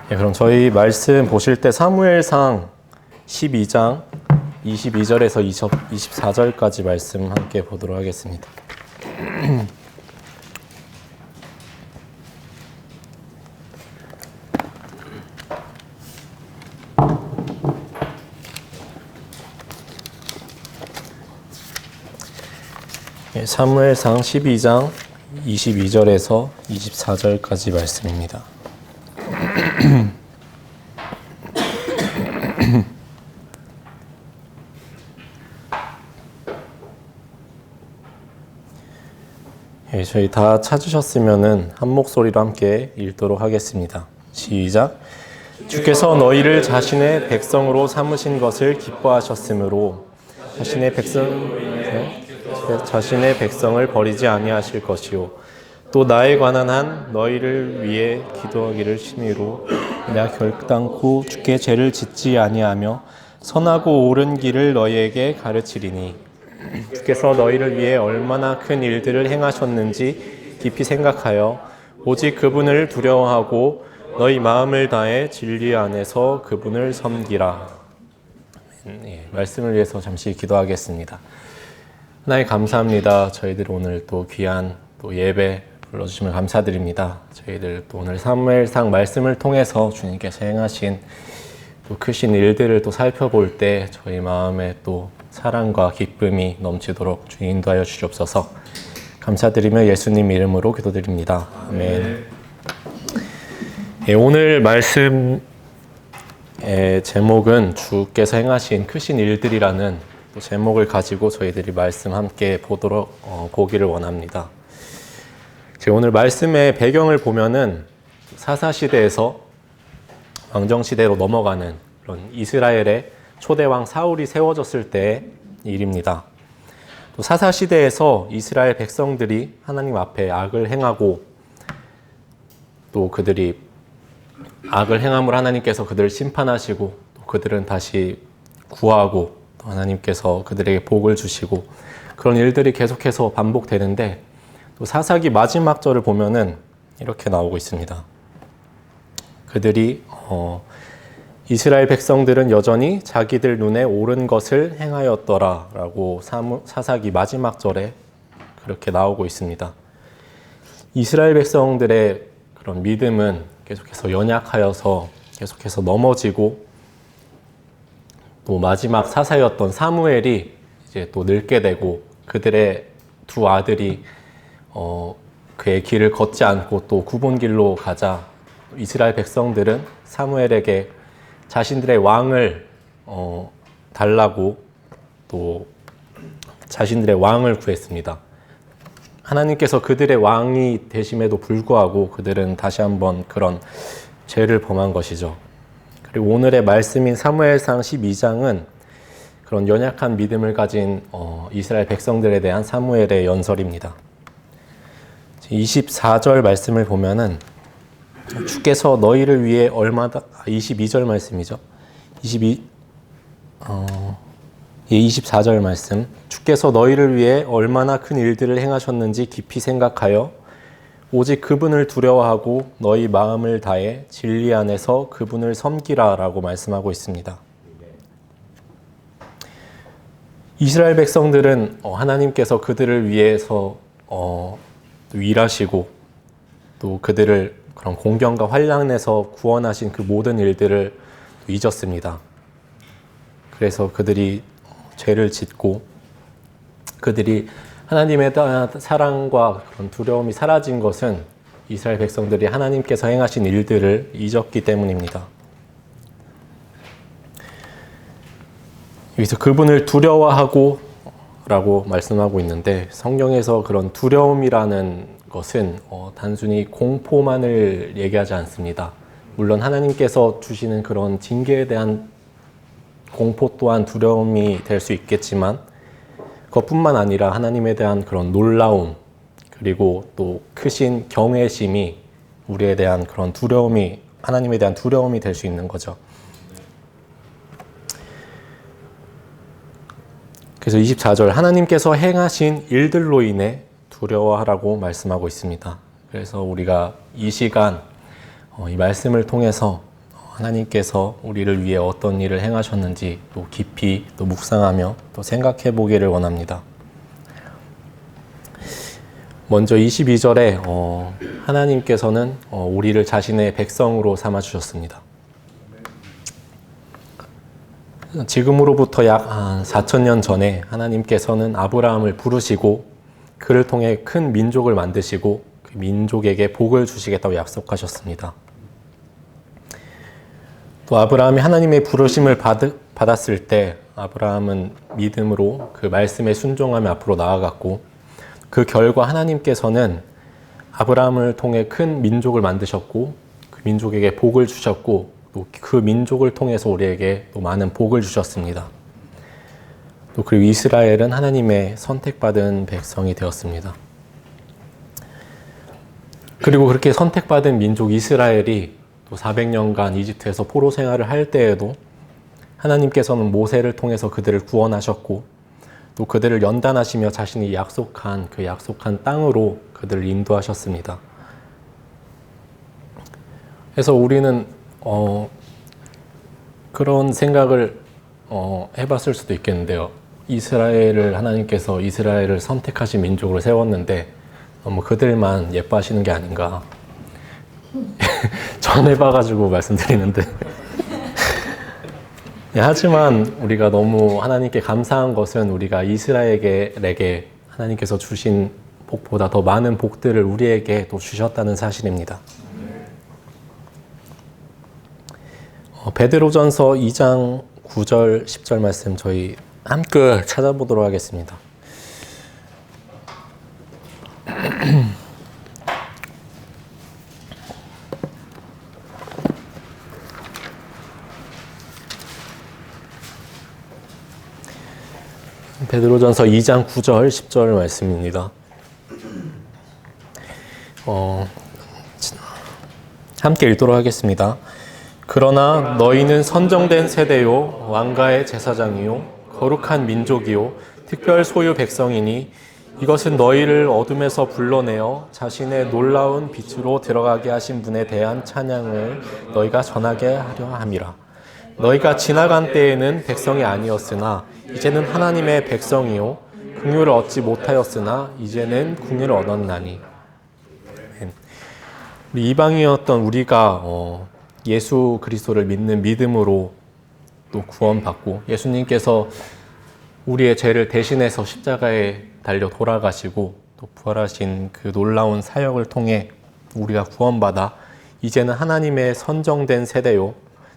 그럼 저희 말씀 보실 때 사무엘상 12장 22절에서 24절까지 말씀 함께 보도록 하겠습니다. 사무엘상 12장 22절에서 24절까지 말씀입니다. 저희 다 찾으셨으면은 한 목소리로 함께 읽도록 하겠습니다. 시작. 주께서 너희를 자신의 백성으로 삼으신 것을 기뻐하셨으므로 자신의 백성을 버리지 아니하실 것이요 또 나에 관한 한 너희를 위해 기도하기를 심히로 내가 결단코 주께 죄를 짓지 아니하며 선하고 옳은 길을 너희에게 가르치리니 주께서 너희를 위해 얼마나 큰 일들을 행하셨는지 깊이 생각하여 오직 그분을 두려워하고 너희 마음을 다해 진리 안에서 그분을 섬기라. 말씀을 위해서 잠시 기도하겠습니다. 하나님 감사합니다. 저희들 오늘 또 귀한 또 예배 불러주시면 감사드립니다. 저희들 또 오늘 사무엘상 말씀을 통해서 주님께서 행하신 또 크신 일들을 또 살펴볼 때 저희 마음에 또 사랑과 기쁨이 넘치도록 주님 인도하여 주시옵소서. 감사드리며 예수님 이름으로 기도드립니다. 아멘. 오늘 말씀의 제목은 주께서 행하신 크신 일들이라는 제목을 가지고 저희들이 말씀 함께 보기를 원합니다. 오늘 말씀의 배경을 보면은 사사시대에서 왕정시대로 넘어가는 그런 이스라엘의 초대왕 사울이 세워졌을 때의 일입니다. 또 사사시대에서 이스라엘 백성들이 하나님 앞에 악을 행하고 또 그들이 악을 행함으로 하나님께서 그들을 심판하시고 또 그들은 다시 구하고 또 하나님께서 그들에게 복을 주시고 그런 일들이 계속해서 반복되는데 또 사사기 마지막 절을 보면은 이렇게 나오고 있습니다. 그들이 이스라엘 백성들은 여전히 자기들 눈에 옳은 것을 행하였더라 라고 사사기 마지막 절에 그렇게 나오고 있습니다. 이스라엘 백성들의 그런 믿음은 계속해서 연약하여서 계속해서 넘어지고 또 마지막 사사였던 사무엘이 이제 또 늙게 되고 그들의 두 아들이 그의 길을 걷지 않고 또 굽은 길로 가자 이스라엘 백성들은 사무엘에게 자신들의 왕을 달라고 또 자신들의 왕을 구했습니다. 하나님께서 그들의 왕이 되심에도 불구하고 그들은 다시 한번 그런 죄를 범한 것이죠. 그리고 오늘의 말씀인 사무엘상 12장은 그런 연약한 믿음을 가진 이스라엘 백성들에 대한 사무엘의 연설입니다. 24절 말씀을 보면은 주께서 너희를 위해 22절 말씀이죠. 24절 말씀. 주께서 너희를 위해 얼마나 큰 일들을 행하셨는지 깊이 생각하여 오직 그분을 두려워하고 너희 마음을 다해 진리 안에서 그분을 섬기라 라고 말씀하고 있습니다. 이스라엘 백성들은 하나님께서 그들을 위해서 일하시고 또 그들을 그런 공경과 환난에서 구원하신 그 모든 일들을 잊었습니다. 그래서 그들이 죄를 짓고 그들이 하나님에 대한 사랑과 그런 두려움이 사라진 것은 이스라엘 백성들이 하나님께서 행하신 일들을 잊었기 때문입니다. 여기서 그분을 두려워하고 라고 말씀하고 있는데 성경에서 그런 두려움이라는 것은 단순히 공포만을 얘기하지 않습니다. 물론 하나님께서 주시는 그런 징계에 대한 공포 또한 두려움이 될 수 있겠지만 그것뿐만 아니라 하나님에 대한 그런 놀라움 그리고 또 크신 경외심이 우리에 대한 그런 두려움이 하나님에 대한 두려움이 될 수 있는 거죠. 그래서 24절 하나님께서 행하신 일들로 인해 두려워하라고 말씀하고 있습니다. 그래서 우리가 이 시간 이 말씀을 통해서 하나님께서 우리를 위해 어떤 일을 행하셨는지 또 깊이 또 묵상하며 또 생각해 보기를 원합니다. 먼저 22절에 하나님께서는 우리를 자신의 백성으로 삼아 주셨습니다. 지금으로부터 약 4,000년 전에 하나님께서는 아브라함을 부르시고 그를 통해 큰 민족을 만드시고 그 민족에게 복을 주시겠다고 약속하셨습니다. 또 아브라함이 하나님의 부르심을 받았을 때 아브라함은 믿음으로 그 말씀에 순종하며 앞으로 나아갔고 그 결과 하나님께서는 아브라함을 통해 큰 민족을 만드셨고 그 민족에게 복을 주셨고 또 그 민족을 통해서 우리에게 또 많은 복을 주셨습니다. 또 그리고 이스라엘은 하나님의 선택받은 백성이 되었습니다. 그리고 그렇게 선택받은 민족 이스라엘이 또 400년간 이집트에서 포로 생활을 할 때에도 하나님께서는 모세를 통해서 그들을 구원하셨고 또 그들을 연단하시며 자신이 약속한 그 약속한 땅으로 그들을 인도하셨습니다. 그래서 우리는 그런 생각을 해봤을 수도 있겠는데요. 하나님께서 이스라엘을 선택하신 민족으로 세웠는데 너무 그들만 예뻐하시는 게 아닌가. 전해봐가지고 말씀드리는데 하지만 우리가 너무 하나님께 감사한 것은 우리가 이스라엘에게 하나님께서 주신 복보다 더 많은 복들을 우리에게 또 주셨다는 사실입니다. 베드로전서 2장 9절 10절 말씀 저희 함께 찾아보도록 하겠습니다. 베드로전서 2장 9절 10절 말씀입니다. 함께 읽도록 하겠습니다. 그러나 너희는 선정된 세대요 왕가의 제사장이요 거룩한 민족이요 특별 소유 백성이니 이것은 너희를 어둠에서 불러내어 자신의 놀라운 빛으로 들어가게 하신 분에 대한 찬양을 너희가 전하게 하려 함이라. 너희가 지나간 때에는 백성이 아니었으나 이제는 하나님의 백성이요 긍휼을 얻지 못하였으나 이제는 긍휼을 얻었나니. 우리 이방인이었던 우리가 예수 그리스도를 믿는 믿음으로 또 구원받고 예수님께서 우리의 죄를 대신해서 십자가에 달려 돌아가시고 또 부활하신 그 놀라운 사역을 통해 우리가 구원받아 이제는 하나님의 선정된 세대요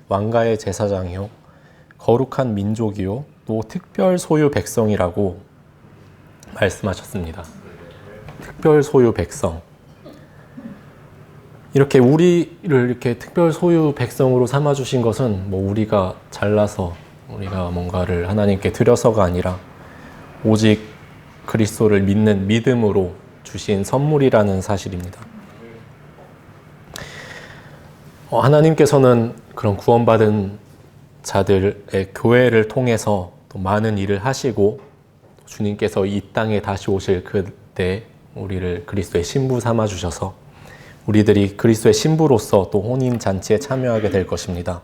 왕가의 제사장이요 거룩한 민족이요 또 특별 소유 백성이라고 말씀하셨습니다. 특별 소유 백성. 이렇게 우리를 이렇게 특별 소유 백성으로 삼아 주신 것은 우리가 잘나서 우리가 뭔가를 하나님께 드려서가 아니라 오직 그리스도를 믿는 믿음으로 주신 선물이라는 사실입니다. 하나님께서는 그런 구원받은 자들의 교회를 통해서 또 많은 일을 하시고 주님께서 이 땅에 다시 오실 그때 우리를 그리스도의 신부 삼아 주셔서 우리들이 그리스도의 신부로서 또 혼인잔치에 참여하게 될 것입니다.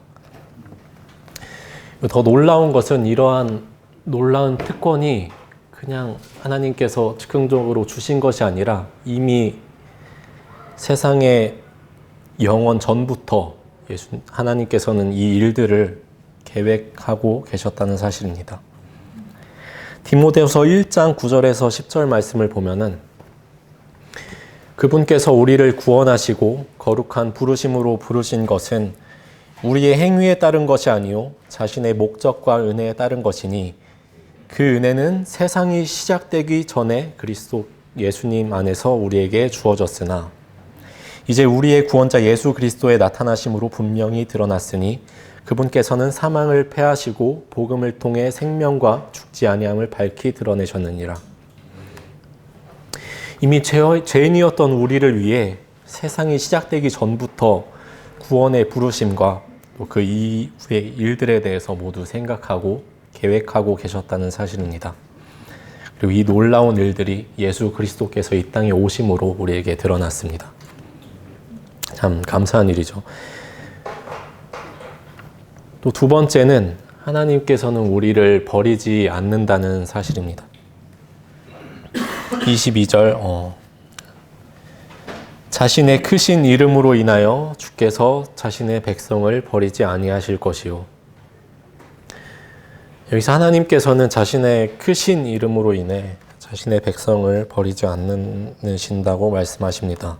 더 놀라운 것은 이러한 놀라운 특권이 그냥 하나님께서 즉흥적으로 주신 것이 아니라 이미 세상의 영원 전부터 하나님께서는 이 일들을 계획하고 계셨다는 사실입니다. 디모데후서 1장 9절에서 10절 말씀을 보면은 그분께서 우리를 구원하시고 거룩한 부르심으로 부르신 것은 우리의 행위에 따른 것이 아니요 자신의 목적과 은혜에 따른 것이니 그 은혜는 세상이 시작되기 전에 그리스도 예수님 안에서 우리에게 주어졌으나 이제 우리의 구원자 예수 그리스도의 나타나심으로 분명히 드러났으니 그분께서는 사망을 패하시고 복음을 통해 생명과 죽지 아니함을 밝히 드러내셨느니라. 이미 죄인이었던 우리를 위해 세상이 시작되기 전부터 구원의 부르심과 또 그 이후의 일들에 대해서 모두 생각하고 계획하고 계셨다는 사실입니다. 그리고 이 놀라운 일들이 예수 그리스도께서 이 땅에 오심으로 우리에게 드러났습니다. 참 감사한 일이죠. 또 두 번째는 하나님께서는 우리를 버리지 않는다는 사실입니다. 22절 자신의 크신 이름으로 인하여 주께서 자신의 백성을 버리지 아니하실 것이요. 여기서 하나님께서는 자신의 크신 이름으로 인해 자신의 백성을 버리지 않으신다고 말씀하십니다.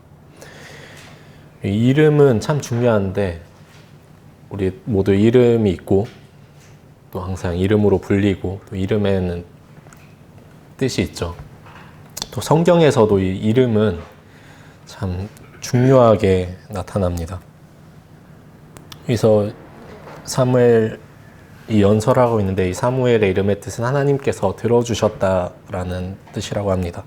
이름은 참 중요한데 우리 모두 이름이 있고 또 항상 이름으로 불리고 또 이름에는 뜻이 있죠. 또 성경에서도 이 이름은 참 중요하게 나타납니다. 그래서 사무엘이 연설하고 있는데 이 사무엘의 이름의 뜻은 하나님께서 들어주셨다라는 뜻이라고 합니다.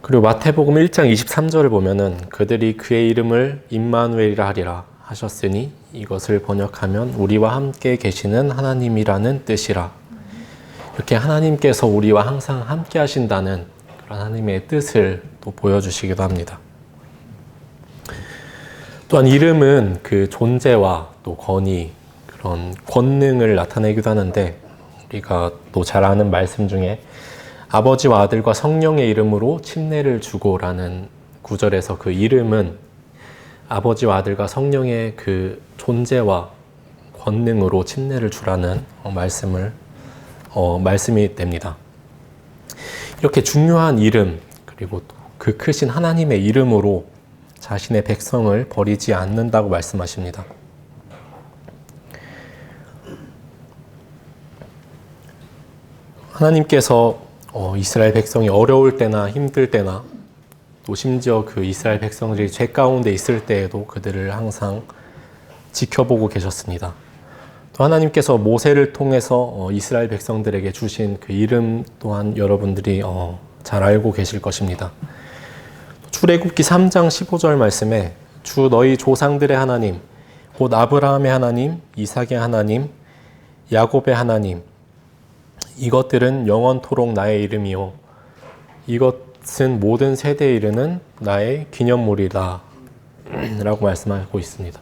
그리고 마태복음 1장 23절을 보면은 그들이 그의 이름을 임마누엘이라 하리라 하셨으니 이것을 번역하면 우리와 함께 계시는 하나님이라는 뜻이라. 이렇게 하나님께서 우리와 항상 함께 하신다는 그런 하나님의 뜻을 또 보여주시기도 합니다. 또한 이름은 그 존재와 또 권위, 그런 권능을 나타내기도 하는데 우리가 또 잘 아는 말씀 중에 아버지와 아들과 성령의 이름으로 침례를 주고라는 구절에서 그 이름은 아버지와 아들과 성령의 그 존재와 권능으로 침례를 주라는 말씀이 됩니다. 이렇게 중요한 이름 그리고 또 그 크신 하나님의 이름으로 자신의 백성을 버리지 않는다고 말씀하십니다. 하나님께서 이스라엘 백성이 어려울 때나 힘들 때나 또 심지어 그 이스라엘 백성들이 죄 가운데 있을 때에도 그들을 항상 지켜보고 계셨습니다. 또 하나님께서 모세를 통해서 이스라엘 백성들에게 주신 그 이름 또한 여러분들이 잘 알고 계실 것입니다. 출애굽기 3장 15절 말씀에 주 너희 조상들의 하나님 곧 아브라함의 하나님, 이삭의 하나님, 야곱의 하나님 이것들은 영원토록 나의 이름이요 이것은 모든 세대에 이르는 나의 기념물이다 라고 말씀하고 있습니다.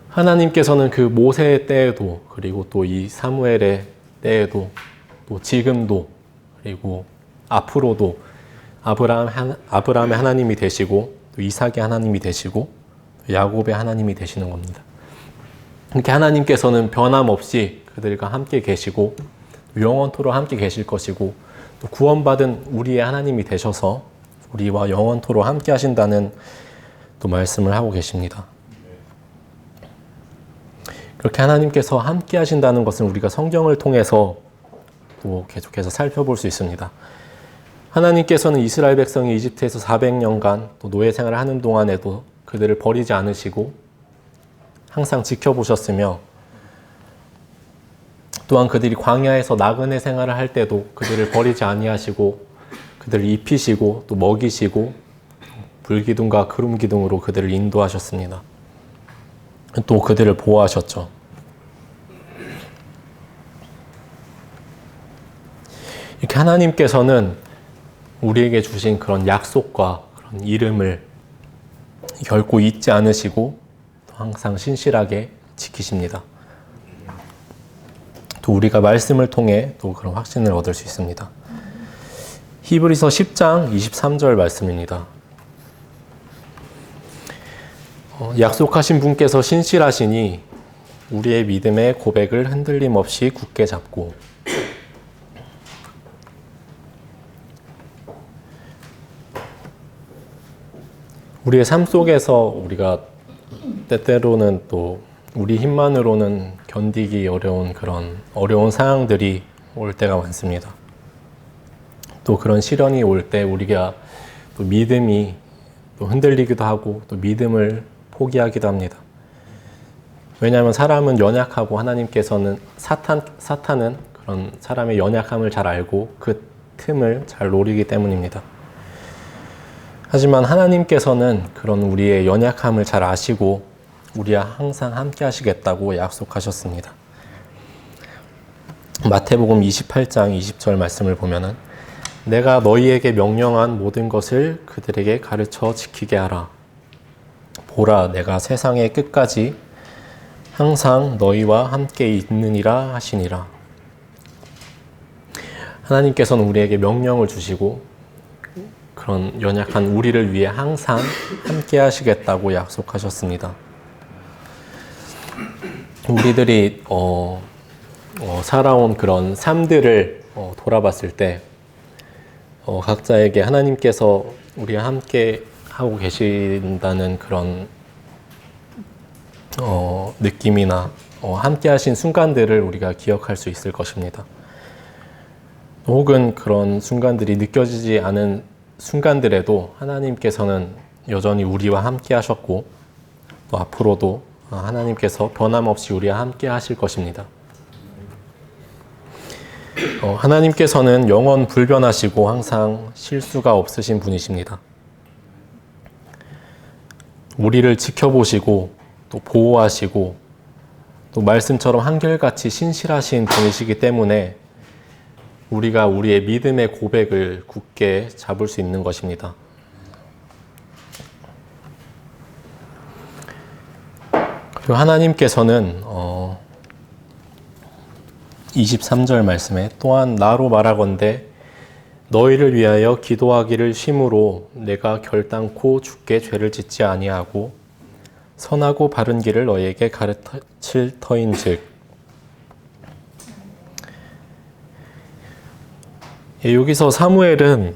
하나님께서는 그 모세의 때에도 그리고 또 이 사무엘의 때에도 또 지금도 그리고 앞으로도 아브라함의 하나님이 되시고 또 이삭의 하나님이 되시고 또 야곱의 하나님이 되시는 겁니다. 이렇게 하나님께서는 변함없이 그들과 함께 계시고 영원토록 함께 계실 것이고 또 구원받은 우리의 하나님이 되셔서 우리와 영원토록 함께 하신다는 또 말씀을 하고 계십니다. 그렇게 하나님께서 함께 하신다는 것은 우리가 성경을 통해서 또 계속해서 살펴볼 수 있습니다. 하나님께서는 이스라엘 백성이 이집트에서 400년간 또 노예 생활을 하는 동안에도 그들을 버리지 않으시고 항상 지켜보셨으며 또한 그들이 광야에서 나그네 생활을 할 때도 그들을 버리지 아니하시고 그들을 입히시고 또 먹이시고 불기둥과 구름기둥으로 그들을 인도하셨습니다. 또 그들을 보호하셨죠. 이렇게 하나님께서는 우리에게 주신 그런 약속과 그런 이름을 결코 잊지 않으시고 항상 신실하게 지키십니다. 또 우리가 말씀을 통해 또 그런 확신을 얻을 수 있습니다. 히브리서 10장 23절 말씀입니다. 약속하신 분께서 신실하시니 우리의 믿음의 고백을 흔들림 없이 굳게 잡고 우리의 삶 속에서 우리가 때때로는 또 우리 힘만으로는 견디기 어려운 그런 어려운 상황들이 올 때가 많습니다. 또 그런 시련이 올 때 우리가 또 믿음이 또 흔들리기도 하고 또 믿음을 포기하기도 합니다. 왜냐하면 사람은 연약하고 하나님께서는 사탄은 그런 사람의 연약함을 잘 알고 그 틈을 잘 노리기 때문입니다. 하지만 하나님께서는 그런 우리의 연약함을 잘 아시고 우리와 항상 함께 하시겠다고 약속하셨습니다. 마태복음 28장 20절 말씀을 보면은 내가 너희에게 명령한 모든 것을 그들에게 가르쳐 지키게 하라. 보라, 내가 세상의 끝까지 항상 너희와 함께 있느니라 하시니라. 하나님께서는 우리에게 명령을 주시고 그런 연약한 우리를 위해 항상 함께 하시겠다고 약속하셨습니다. 우리들이 살아온 그런 삶들을 돌아봤을 때 각자에게 하나님께서 우리와 함께 하고 계신다는 그런 느낌이나 함께 하신 순간들을 우리가 기억할 수 있을 것입니다. 혹은 그런 순간들이 느껴지지 않은 순간들에도 하나님께서는 여전히 우리와 함께 하셨고 또 앞으로도 하나님께서 변함없이 우리와 함께 하실 것입니다. 하나님께서는 영원 불변하시고 항상 실수가 없으신 분이십니다. 우리를 지켜보시고 또 보호하시고 또 말씀처럼 한결같이 신실하신 분이시기 때문에 우리가 우리의 믿음의 고백을 굳게 잡을 수 있는 것입니다. 그리고 하나님께서는 23절 말씀에 또한 나로 말하건대 너희를 위하여 기도하기를 심으로 내가 결단코 주께 죄를 짓지 아니하고 선하고 바른 길을 너희에게 가르칠 터인즉. 여기서 사무엘은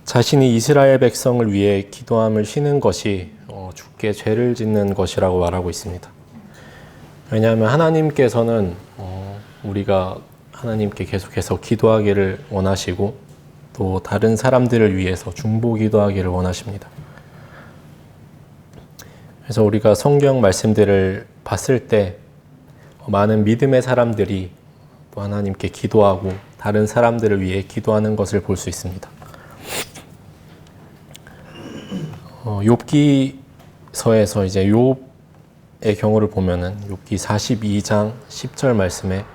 자신이 이스라엘 백성을 위해 기도함을 쉬는 것이 주께 죄를 짓는 것이라고 말하고 있습니다. 왜냐하면 하나님께서는 우리가 하나님께 계속해서 기도하기를 원하시고 또 다른 사람들을 위해서 중보 기도하기를 원하십니다. 그래서 우리가 성경 말씀들을 봤을 때 많은 믿음의 사람들이 또 하나님께 기도하고 다른 사람들을 위해 기도하는 것을 볼 수 있습니다. 욥기서에서 이제 욥의 경우를 보면은 욥기 42장 10절 말씀에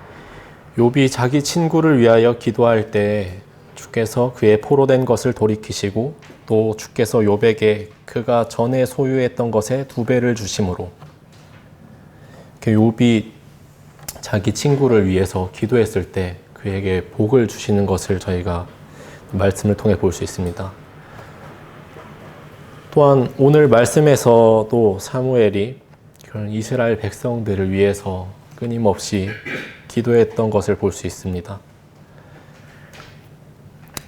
욥이 자기 친구를 위하여 기도할 때 주께서 그의 포로된 것을 돌이키시고 또 주께서 욥에게 그가 전에 소유했던 것의 2배를 주심으로, 욥이 자기 친구를 위해서 기도했을 때 그에게 복을 주시는 것을 저희가 말씀을 통해 볼 수 있습니다. 또한 오늘 말씀에서도 사무엘이 그런 이스라엘 백성들을 위해서 끊임없이 기도했던 것을 볼 수 있습니다.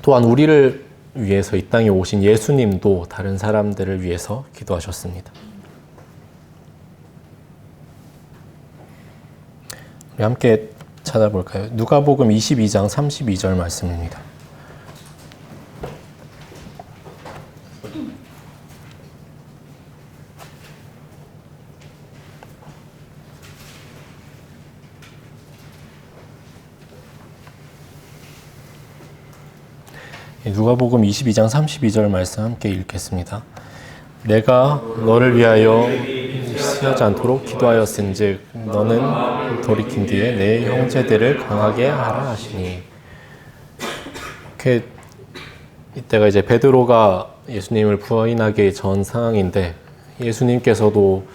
또한 우리를 위해서 이 땅에 오신 예수님도 다른 사람들을 위해서 기도하셨습니다. 우리 함께 찾아볼까요? 누가복음 22장 32절 말씀입니다. 누가복음 22장 32절 말씀 함께 읽겠습니다. 내가 너를 위하여 쓰여지 않도록 기도하였은즉 너는 돌이킨 뒤에 내 형제들을 강하게 하라 하시니. 이렇게 이때가 이제 베드로가 예수님을 부인하기 전 상황인데 예수님께서도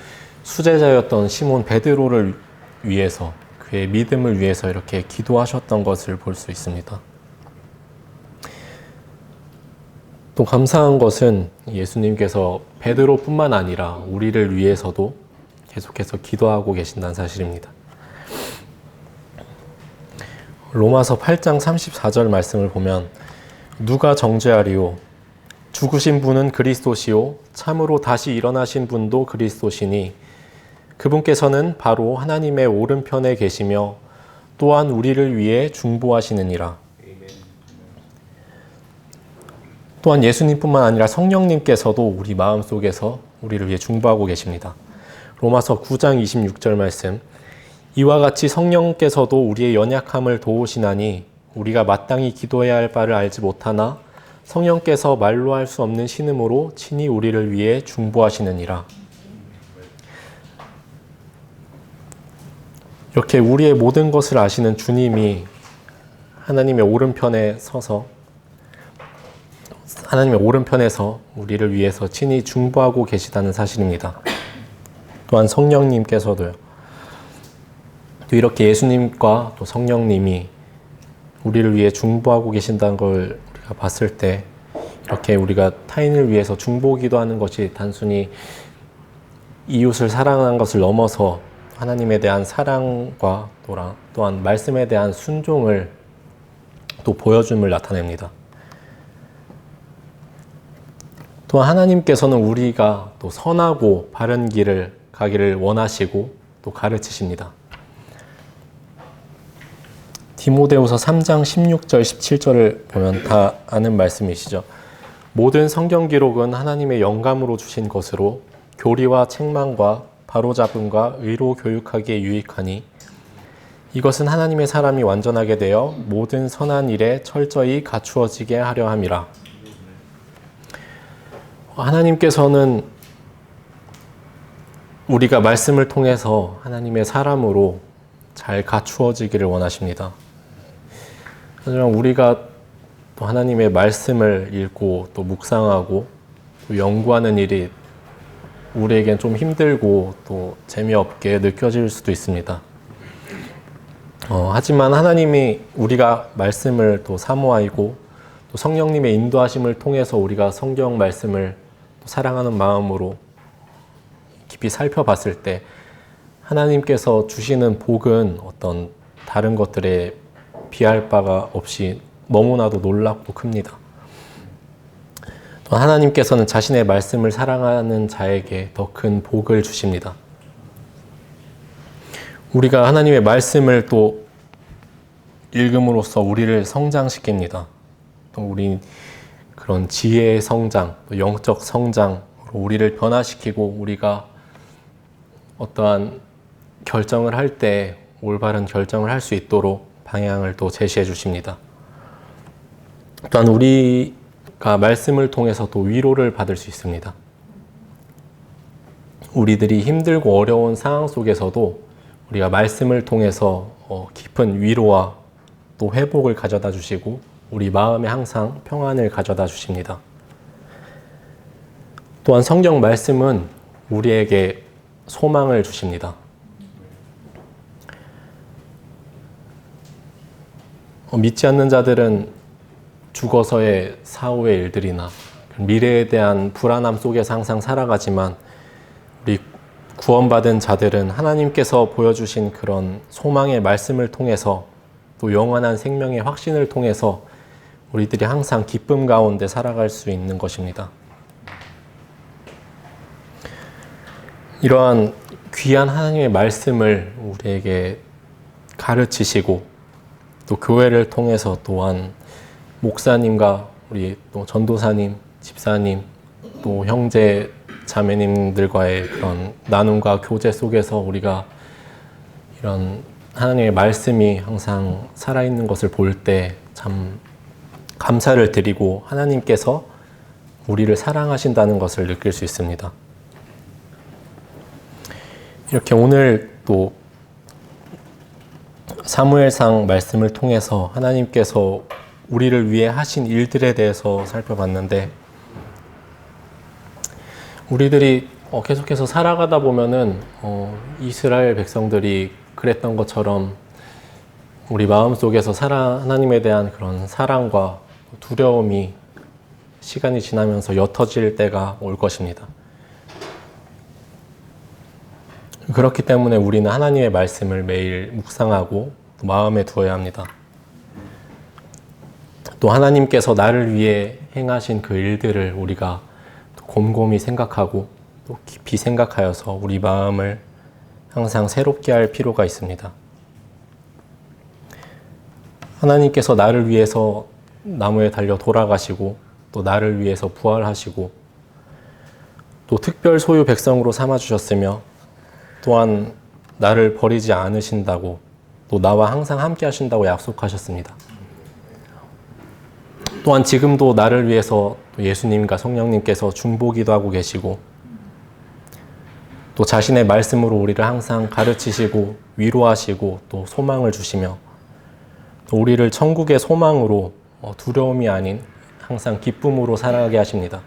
수제자였던 시몬 베드로를 위해서 그의 믿음을 위해서 이렇게 기도하셨던 것을 볼 수 있습니다. 또 감사한 것은 예수님께서 베드로뿐만 아니라 우리를 위해서도 계속해서 기도하고 계신다는 사실입니다. 로마서 8장 34절 말씀을 보면 누가 정죄하리요? 죽으신 분은 그리스도시요 참으로 다시 일어나신 분도 그리스도시니 그분께서는 바로 하나님의 오른편에 계시며 또한 우리를 위해 중보하시느니라. 또한 예수님뿐만 아니라 성령님께서도 우리 마음속에서 우리를 위해 중보하고 계십니다. 로마서 9장 26절 말씀, 이와 같이 성령께서도 우리의 연약함을 도우시나니 우리가 마땅히 기도해야 할 바를 알지 못하나 성령께서 말로 할 수 없는 신음으로 친히 우리를 위해 중보하시느니라. 이렇게 우리의 모든 것을 아시는 주님이 하나님의 오른편에서 우리를 위해서 친히 중보하고 계시다는 사실입니다. 또한 성령님께서도요. 또 이렇게 예수님과 또 성령님이 우리를 위해 중보하고 계신다는 걸 우리가 봤을 때 이렇게 우리가 타인을 위해서 중보기도하는 것이 단순히 이웃을 사랑하는 것을 넘어서 하나님에 대한 사랑과 또한 말씀에 대한 순종을 또 보여줌을 나타냅니다. 또 하나님께서는 우리가 또 선하고 바른 길을 가기를 원하시고 또 가르치십니다. 디모데후서 3장 16절 17절을 보면 다 아는 말씀이시죠. 모든 성경 기록은 하나님의 영감으로 주신 것으로 교리와 책망과 바로잡음과 의로 교육하기에 유익하니 이것은 하나님의 사람이 완전하게 되어 모든 선한 일에 철저히 갖추어지게 하려 함이라. 하나님께서는 우리가 말씀을 통해서 하나님의 사람으로 잘 갖추어지기를 원하십니다. 하지만 우리가 또 하나님의 말씀을 읽고 또 묵상하고 또 연구하는 일이 우리에겐 좀 힘들고 또 재미없게 느껴질 수도 있습니다. 하지만 하나님이 우리가 말씀을 또 사모하고 또 성령님의 인도하심을 통해서 우리가 성경 말씀을 또 사랑하는 마음으로 깊이 살펴봤을 때 하나님께서 주시는 복은 어떤 다른 것들에 비할 바가 없이 너무나도 놀랍고 큽니다. 또 하나님께서는 자신의 말씀을 사랑하는 자에게 더 큰 복을 주십니다. 우리가 하나님의 말씀을 또 읽음으로써 우리를 성장시킵니다. 또 우리 그런 지혜의 성장, 또 영적 성장으로 우리를 변화시키고 우리가 어떠한 결정을 할 때 올바른 결정을 할 수 있도록 방향을 또 제시해 주십니다. 또한 우리가 말씀을 통해서 또 위로를 받을 수 있습니다. 우리들이 힘들고 어려운 상황 속에서도 우리가 말씀을 통해서 깊은 위로와 또 회복을 가져다 주시고 우리 마음에 항상 평안을 가져다 주십니다. 또한 성경 말씀은 우리에게 소망을 주십니다. 믿지 않는 자들은 죽어서의 사후의 일들이나 미래에 대한 불안함 속에서 항상 살아가지만 우리 구원받은 자들은 하나님께서 보여주신 그런 소망의 말씀을 통해서 또 영원한 생명의 확신을 통해서 우리들이 항상 기쁨 가운데 살아갈 수 있는 것입니다. 이러한 귀한 하나님의 말씀을 우리에게 가르치시고 또 교회를 통해서 또한 목사님과 우리 또 전도사님, 집사님, 또 형제, 자매님들과의 그런 나눔과 교제 속에서 우리가 이런 하나님의 말씀이 항상 살아있는 것을 볼 때 참 감사를 드리고 하나님께서 우리를 사랑하신다는 것을 느낄 수 있습니다. 이렇게 오늘 또 사무엘상 말씀을 통해서 하나님께서 우리를 위해 하신 일들에 대해서 살펴봤는데 우리들이 계속해서 살아가다 보면은 이스라엘 백성들이 그랬던 것처럼 우리 마음속에서 하나님에 대한 그런 사랑과 두려움이 시간이 지나면서 옅어질 때가 올 것입니다. 그렇기 때문에 우리는 하나님의 말씀을 매일 묵상하고 마음에 두어야 합니다. 또 하나님께서 나를 위해 행하신 그 일들을 우리가 곰곰이 생각하고 또 깊이 생각하여서 우리 마음을 항상 새롭게 할 필요가 있습니다. 하나님께서 나를 위해서 나무에 달려 돌아가시고 또 나를 위해서 부활하시고 또 특별 소유 백성으로 삼아주셨으며 또한 나를 버리지 않으신다고 또 나와 항상 함께 하신다고 약속하셨습니다. 또한 지금도 나를 위해서 예수님과 성령님께서 중보기도 하고 계시고 또 자신의 말씀으로 우리를 항상 가르치시고 위로하시고 또 소망을 주시며 또 우리를 천국의 소망으로 두려움이 아닌 항상 기쁨으로 살아가게 하십니다.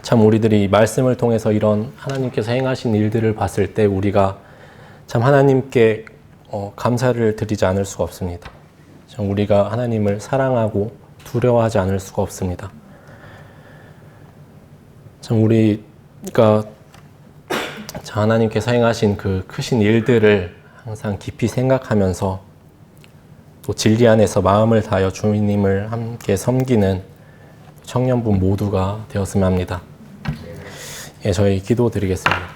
참 우리들이 말씀을 통해서 이런 하나님께서 행하신 일들을 봤을 때 우리가 참 하나님께 감사를 드리지 않을 수가 없습니다. 참 우리가 하나님을 사랑하고 두려워하지 않을 수가 없습니다. 참 우리가 하나님께서 행하신 그 크신 일들을 항상 깊이 생각하면서 또 진리 안에서 마음을 다하여 주님을 함께 섬기는 청년부 모두가 되었으면 합니다. 예, 저희 기도드리겠습니다.